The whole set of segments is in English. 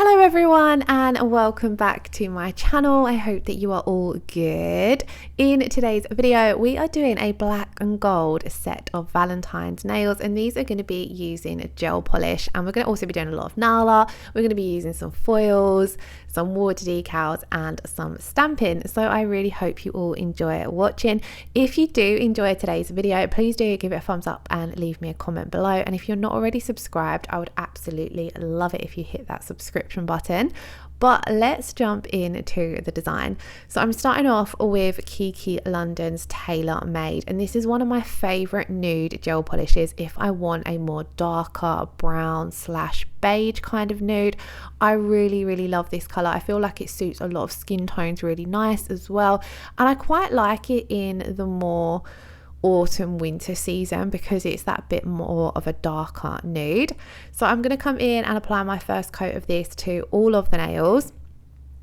Hello everyone and welcome back to my channel. I hope that you are all good. In today's video we are doing a black and gold set of Valentine's nails, and these are going to be using gel polish, and we're going to also be doing a lot of nail art. We're going to be using some foils, some water decals and some stamping. So I really hope you all enjoy watching. If you do enjoy today's video, please do give it a thumbs up and leave me a comment below, and if you're not already subscribed, I would absolutely love it if you hit that subscription button. But let's jump into the design. So I'm starting off with Kiki London's Tailor Made, and this is one of my favorite nude gel polishes if I want a more darker brown / beige kind of nude. I really love this color. I feel like it suits a lot of skin tones really nice as well, and I quite like it in the more autumn winter season because it's that bit more of a darker nude. So I'm going to come in and apply my first coat of this to all of the nails,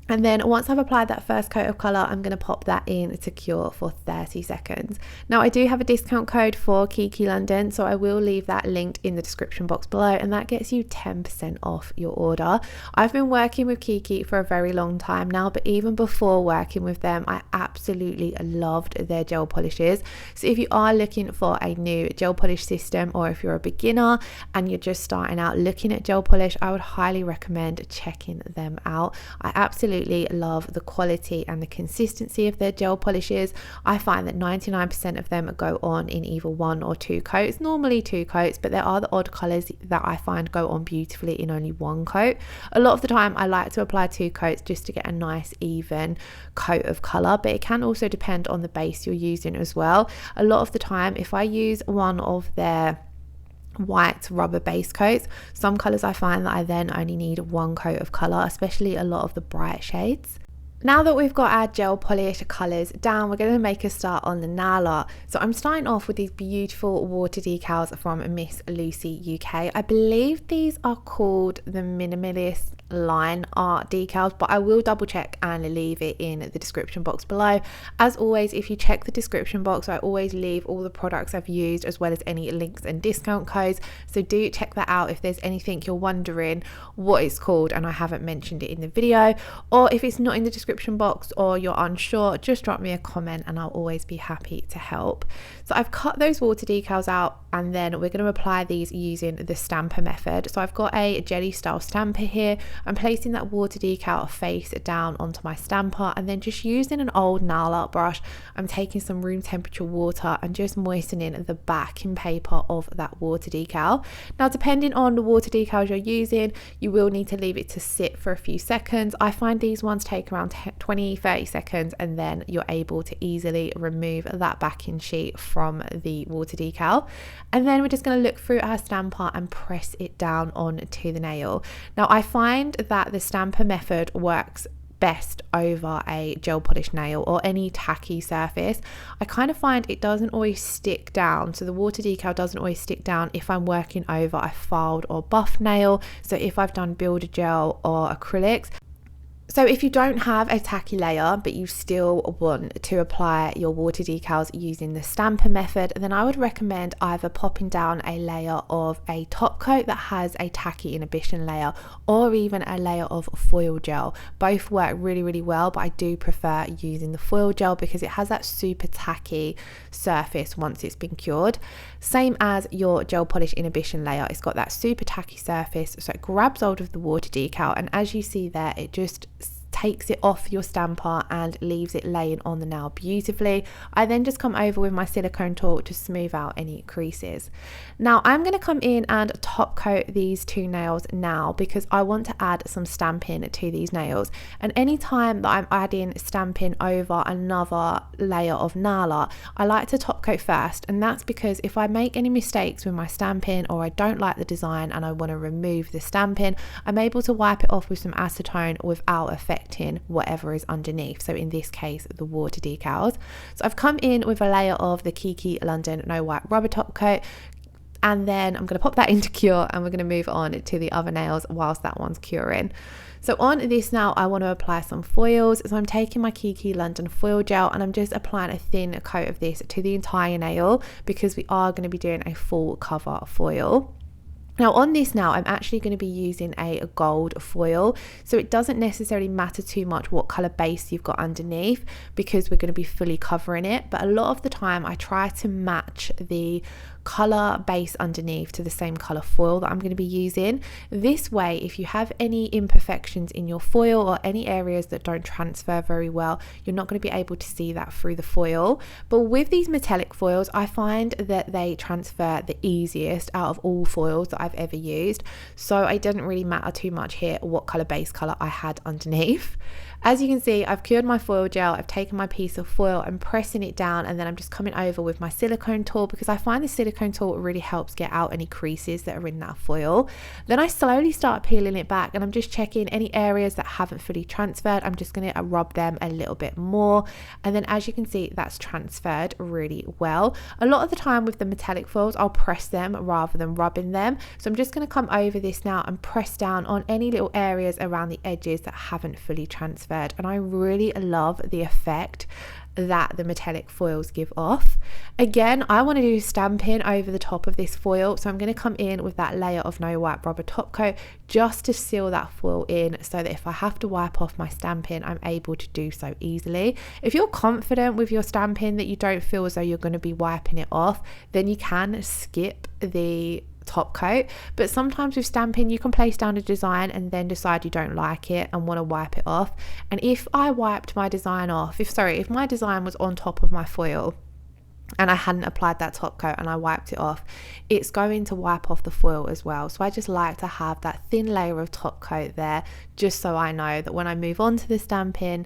and then once I've applied that first coat of colour, I'm going to pop that in to cure for 30 seconds. Now I do have a discount code for Kiki London, so I will leave that linked in the description box below, and that gets you 10% off your order. I've been working with Kiki for a very long time now, but even before working with them, I absolutely loved their gel polishes. So if you are looking for a new gel polish system, or if you're a beginner and you're just starting out looking at gel polish, I would highly recommend checking them out. I absolutely love the quality and the consistency of their gel polishes. I find that 99% of them go on in either 1 or 2 coats, normally 2 coats, but there are the odd colours that I find go on beautifully in only 1 coat. A lot of the time I like to apply 2 coats just to get a nice even coat of colour, but it can also depend on the base you're using as well. A lot of the time if I use one of their white rubber base coats, some colors I find that I then only need 1 coat of color, especially a lot of the bright shades. Now that we've got our gel polish colors down, we're going to make a start on the nail art. So I'm starting off with these beautiful water decals from Miss Lucy UK. I believe these are called the Minimalist line art decals, but I will double check and leave it in the description box below. As always, if you check the description box, I always leave all the products I've used as well as any links and discount codes, so do check that out if there's anything you're wondering what it's called and I haven't mentioned it in the video, or if it's not in the description box or you're unsure, just drop me a comment and I'll always be happy to help. So I've cut those water decals out, and then we're going to apply these using the stamper method. So I've got a jelly style stamper here. I'm placing that water decal face down onto my stamper, and then just using an old nail art brush, I'm taking some room temperature water and just moistening the backing paper of that water decal. Now depending on the water decals you're using, you will need to leave it to sit for a few seconds. I find these ones take around 20-30 seconds, and then you're able to easily remove that backing sheet from the water decal. And then we're just going to look through our stamper and press it down onto the nail. Now I find that the stamper method works best over a gel polish nail or any tacky surface. I kind of find it doesn't always stick down, so the water decal doesn't always stick down if I'm working over a filed or buff nail, so if I've done builder gel or acrylics. So if you don't have a tacky layer but you still want to apply your water decals using the stamper method, then I would recommend either popping down a layer of a top coat that has a tacky inhibition layer, or even a layer of foil gel. Both work really well, but I do prefer using the foil gel because it has that super tacky surface once it's been cured. Same as your gel polish inhibition layer, it's got that super tacky surface, so it grabs hold of the water decal, and as you see there, it just takes it off your stamper and leaves it laying on the nail beautifully. I then just come over with my silicone tool to smooth out any creases. Now I'm going to come in and top coat these 2 nails now because I want to add some stamping to these nails, and anytime that I'm adding stamping over another layer of nail art, I like to top coat first, and that's because if I make any mistakes with my stamping or I don't like the design and I want to remove the stamping, I'm able to wipe it off with some acetone without affecting whatever is underneath, so in this case the water decals. So I've come in with a layer of the Kiki London No White rubber top coat, and then I'm going to pop that into cure, and we're going to move on to the other nails whilst that one's curing. So on this now I want to apply some foils, so I'm taking my Kiki London foil gel and I'm just applying a thin coat of this to the entire nail because we are going to be doing a full cover foil. Now on this now, I'm actually going to be using a gold foil, so it doesn't necessarily matter too much what colour base you've got underneath because we're going to be fully covering it, but a lot of the time I try to match the colour base underneath to the same colour foil that I'm going to be using. This way, if you have any imperfections in your foil or any areas that don't transfer very well, you're not going to be able to see that through the foil. But with these metallic foils, I find that they transfer the easiest out of all foils that I've ever used, so it didn't really matter too much here what colour base colour I had underneath. As you can see, I've cured my foil gel, I've taken my piece of foil and pressing it down, and then I'm just coming over with my silicone tool because I find the silicone tool really helps get out any creases that are in that foil. Then I slowly start peeling it back and I'm just checking any areas that haven't fully transferred. I'm just going to rub them a little bit more, and then as you can see, that's transferred really well. A lot of the time with the metallic foils, I'll press them rather than rubbing them, so I'm just going to come over this now and press down on any little areas around the edges that haven't fully transferred. And I really love the effect that the metallic foils give off. Again, I want to do stamping over the top of this foil, so I'm going to come in with that layer of no wipe rubber top coat just to seal that foil in, so that if I have to wipe off my stamping, I'm able to do so easily. If you're confident with your stamping that you don't feel as though you're going to be wiping it off, then you can skip the top coat. But sometimes with stamping, you can place down a design and then decide you don't like it and want to wipe it off. And if I wiped my design off, if my design was on top of my foil and I hadn't applied that top coat and I wiped it off, it's going to wipe off the foil as well. So I just like to have that thin layer of top coat there, just so I know that when I move on to the stamping,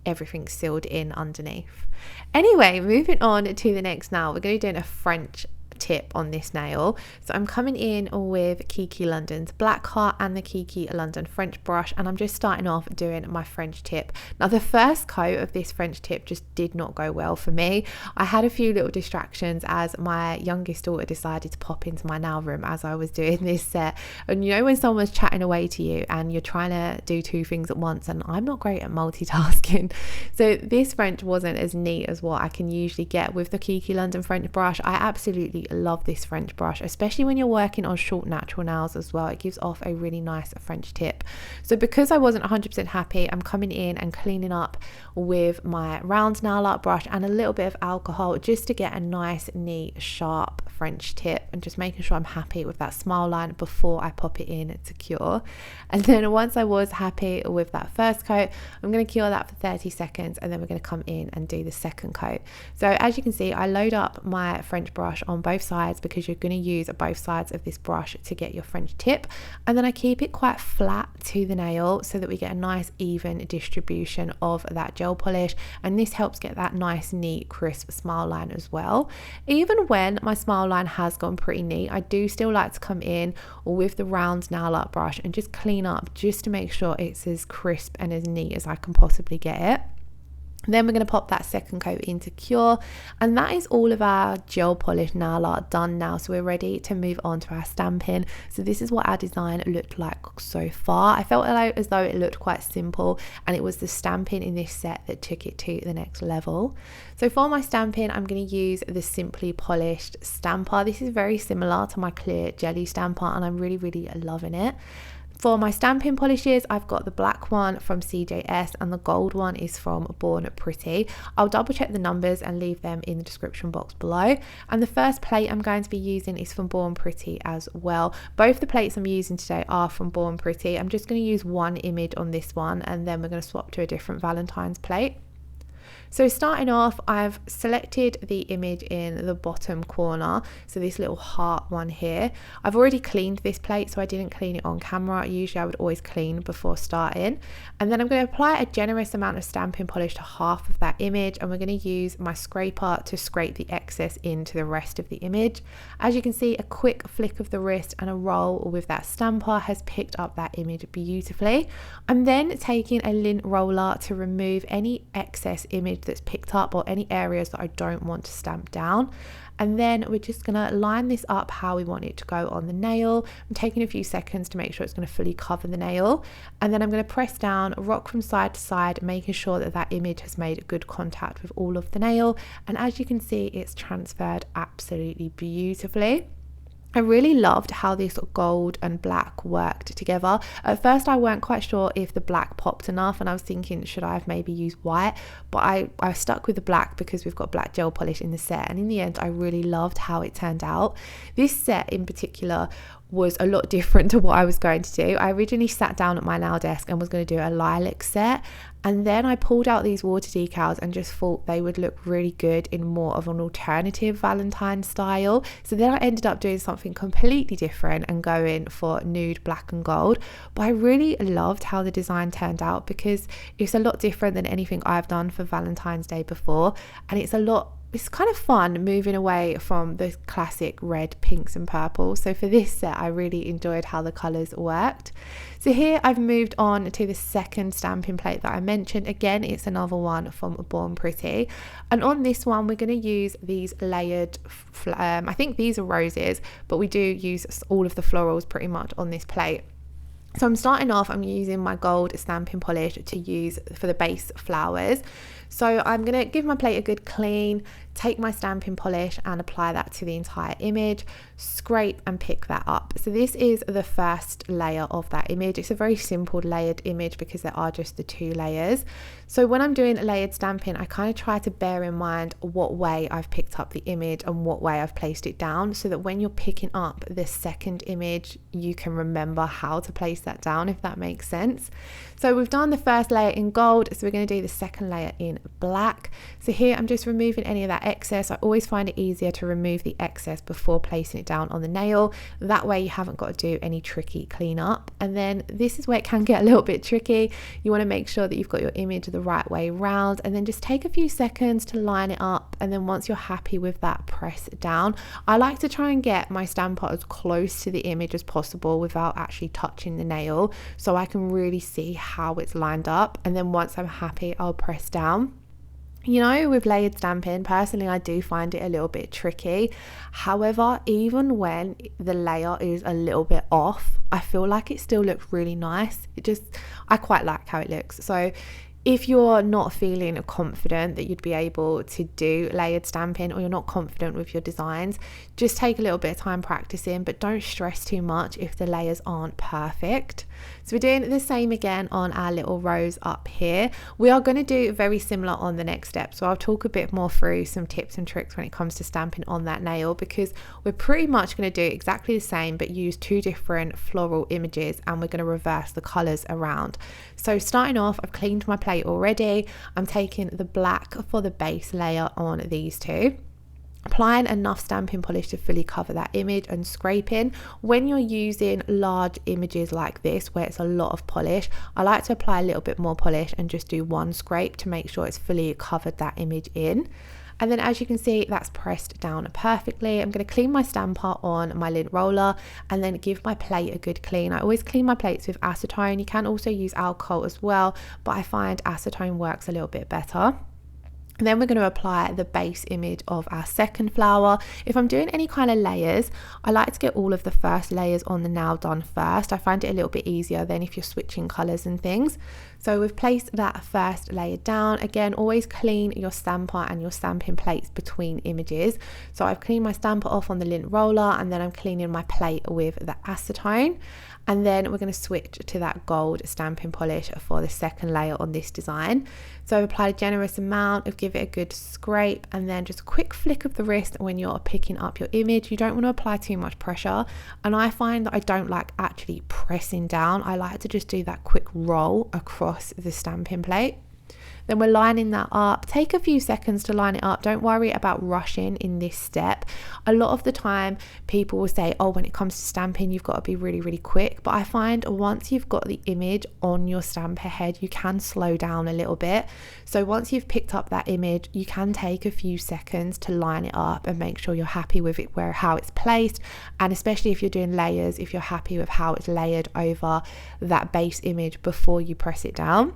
everything's sealed in underneath. Anyway, moving on to the next nail, we're going to be doing a French tip on this nail. So I'm coming in with Kiki London's Black Heart and the Kiki London French brush, and I'm just starting off doing my French tip. Now the first coat of this French tip just did not go well for me. I had a few little distractions as my youngest daughter decided to pop into my nail room as I was doing this set, and you know when someone's chatting away to you and you're trying to do two things at once, and I'm not great at multitasking, so this French wasn't as neat as what I can usually get with the Kiki London French brush. I absolutely love this French brush, especially when you're working on short natural nails as well. It gives off a really nice French tip. So because I wasn't 100% happy, I'm coming in and cleaning up with my round nail art brush and a little bit of alcohol just to get a nice, neat, sharp French tip, and just making sure I'm happy with that smile line before I pop it in to cure. And then once I was happy with that first coat, I'm going to cure that for 30 seconds and then we're going to come in and do the second coat. So as you can see, I load up my French brush on both sides because you're going to use both sides of this brush to get your French tip, and then I keep it quite flat to the nail so that we get a nice even distribution of that gel polish, and this helps get that nice, neat, crisp smile line as well. Even when my smile line has gone pretty neat, I do still like to come in with the round nail art brush and just clean up just to make sure it's as crisp and as neat as I can possibly get it. Then we're going to pop that second coat in to cure, and that is all of our gel polish nail art done now, so we're ready to move on to our stamping. So this is what our design looked like so far. I felt as though it looked quite simple, and it was the stamping in this set that took it to the next level. So for my stamping, I'm going to use the Simply Polished stamper. This is very similar to my clear jelly stamper, and I'm really loving it. For my stamping polishes, I've got the black one from CJS and the gold one is from Born Pretty. I'll double check the numbers and leave them in the description box below. And the first plate I'm going to be using is from Born Pretty as well. Both the plates I'm using today are from Born Pretty. I'm just going to use one image on this one, and then we're going to swap to a different Valentine's plate. So starting off, I've selected the image in the bottom corner, so this little heart one here. I've already cleaned this plate, so I didn't clean it on camera. Usually I would always clean before starting. And then I'm going to apply a generous amount of stamping polish to half of that image, and we're going to use my scraper to scrape the excess into the rest of the image. As you can see, a quick flick of the wrist and a roll with that stamper has picked up that image beautifully. I'm then taking a lint roller to remove any excess image that's picked up or any areas that I don't want to stamp down, and then we're just going to line this up how we want it to go on the nail. I'm taking a few seconds to make sure it's going to fully cover the nail, and then I'm going to press down, rock from side to side, making sure that that image has made good contact with all of the nail, and as you can see, it's transferred absolutely beautifully. I really loved how this gold and black worked together. At first I weren't quite sure if the black popped enough, and I was thinking, should I have maybe used white? But I stuck with the black because we've got black gel polish in the set, and in the end I really loved how it turned out. This set in particular was a lot different to what I was going to do. I originally sat down at my nail desk and was going to do a lilac set, and then I pulled out these water decals and just thought they would look really good in more of an alternative Valentine style. So then I ended up doing something completely different and going for nude, black and gold. But I really loved how the design turned out because it's a lot different than anything I've done for Valentine's Day before, and it's kind of fun moving away from the classic red, pinks and purple. So for this set I really enjoyed how the colours worked. So here I've moved on to the second stamping plate that I mentioned. Again, it's another one from Born Pretty, and on this one we're going to use these layered I think these are roses, but we do use all of the florals pretty much on this plate. So I'm starting off, I'm using my gold stamping polish to use for the base flowers. So I'm going to give my plate a good clean, take my stamping polish and apply that to the entire image, scrape and pick that up. So this is the first layer of that image. It's a very simple layered image because there are just the 2 layers. So when I'm doing layered stamping, I kind of try to bear in mind what way I've picked up the image and what way I've placed it down, so that when you're picking up the second image, you can remember how to place that down, if that makes sense. So we've done the first layer in gold, so we're going to do the second layer in black. So here I'm just removing any of that excess. I always find it easier to remove the excess before placing it down on the nail. That way you haven't got to do any tricky cleanup. And then this is where it can get a little bit tricky. You want to make sure that you've got your image the right way round, and then just take a few seconds to line it up, and then once you're happy with that, press it down. I like to try and get my stamper as close to the image as possible without actually touching the nail, so I can really see how it's lined up, and then once I'm happy I'll press down. You know, with layered stamping, personally I do find it a little bit tricky. However, even when the layer is a little bit off, I feel like it still looks really nice. I quite like how it looks. So if you're not feeling confident that you'd be able to do layered stamping, or you're not confident with your designs, just take a little bit of time practicing, but don't stress too much if the layers aren't perfect. So we're doing the same again on our little rose up here. We are going to do very similar on the next step, so I'll talk a bit more through some tips and tricks when it comes to stamping on that nail, because we're pretty much going to do exactly the same but use 2 different floral images, and we're going to reverse the colours around. So starting off, I've cleaned my plate already. I'm taking the black for the base layer on these 2. Applying enough stamping polish to fully cover that image and scraping. When you're using large images like this where it's a lot of polish, I like to apply a little bit more polish and just do 1 scrape to make sure it's fully covered that image in. And then as you can see, that's pressed down perfectly. I'm going to clean my stamper on my lint roller and then give my plate a good clean. I always clean my plates with acetone. You can also use alcohol as well, but I find acetone works a little bit better. And then we're going to apply the base image of our second flower. If I'm doing any kind of layers, I like to get all of the first layers on the nail done first. I find it a little bit easier than if you're switching colours and things. So we've placed that first layer down. Again, always clean your stamper and your stamping plates between images. So I've cleaned my stamper off on the lint roller, and then I'm cleaning my plate with the acetone. And then we're going to switch to that gold stamping polish for the second layer on this design. So I've applied a generous amount, of give it a good scrape, and then just a quick flick of the wrist when you're picking up your image. You don't want to apply too much pressure, and I find that I don't like actually pressing down. I like to just do that quick roll across the stamping plate. Then we're lining that up. Take a few seconds to line it up. Don't worry about rushing in this step. A lot of the time people will say, oh, when it comes to stamping, you've got to be really, really quick. But I find once you've got the image on your stamper head, you can slow down a little bit. So once you've picked up that image, you can take a few seconds to line it up and make sure you're happy with it, how it's placed. And especially if you're doing layers, if you're happy with how it's layered over that base image before you press it down.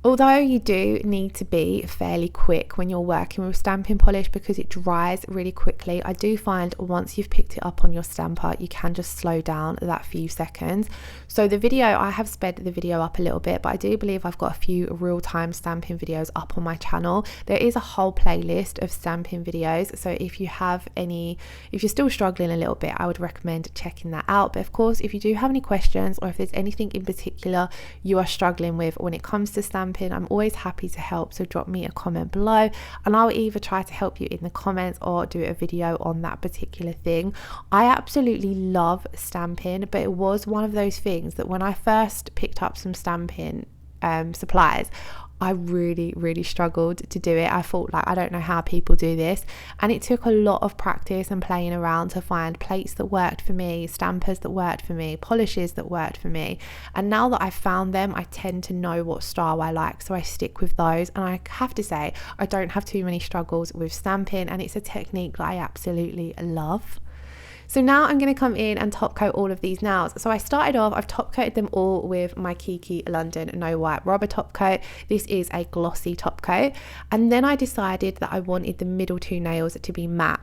Although you do need to be fairly quick when you're working with stamping polish because it dries really quickly, I do find once you've picked it up on your stamper, you can just slow down that few seconds. So the video, I have sped the video up a little bit, but I do believe I've got a few real-time stamping videos up on my channel. There is a whole playlist of stamping videos, so if you're still struggling a little bit, I would recommend checking that out. But of course, if you do have any questions or if there's anything in particular you are struggling with when it comes to stamping, I'm always happy to help, so drop me a comment below and I'll either try to help you in the comments or do a video on that particular thing. I absolutely love stamping, but it was one of those things that when I first picked up some stamping supplies, I really struggled to do it. I thought, like, I don't know how people do this, and it took a lot of practice and playing around to find plates that worked for me, stampers that worked for me, polishes that worked for me. And now that I've found them, I tend to know what style I like, so I stick with those. And I have to say, I don't have too many struggles with stamping, and it's a technique that I absolutely love. So now I'm going to come in and top coat all of these nails. So I started off, I've top coated them all with my Kiki London No Wipe Rubber top coat. This is a glossy top coat. And then I decided that I wanted the middle two nails to be matte.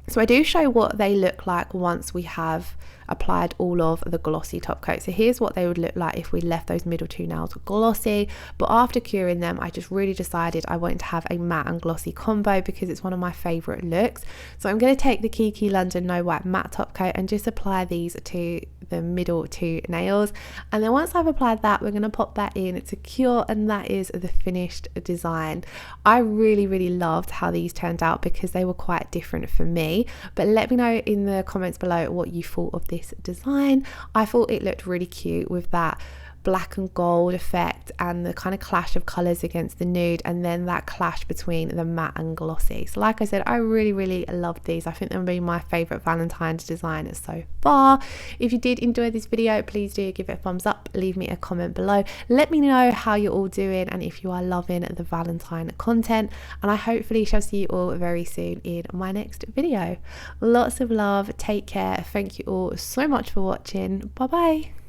So I do show what they look like once we have applied all of the glossy top coat. So here's what they would look like if we left those middle two nails glossy, but after curing them, I just really decided I wanted to have a matte and glossy combo because it's one of my favorite looks. So I'm going to take the Kiki London No Wipe matte top coat and just apply these to the middle two nails, and then once I've applied that, we're going to pop that in to cure, and that is the finished design. I really loved how these turned out because they were quite different for me, but let me know in the comments below what you thought of this design. I thought it looked really cute with that black and gold effect and the kind of clash of colors against the nude, and then that clash between the matte and glossy. So like I said, I really loved these. I think they'll be my favorite Valentine's design so far. If you did enjoy this video, please do give it a thumbs up, leave me a comment below, let me know how you're all doing and if you are loving the Valentine content, and I hopefully shall see you all very soon in my next video. Lots of love, take care, thank you all so much for watching, bye bye.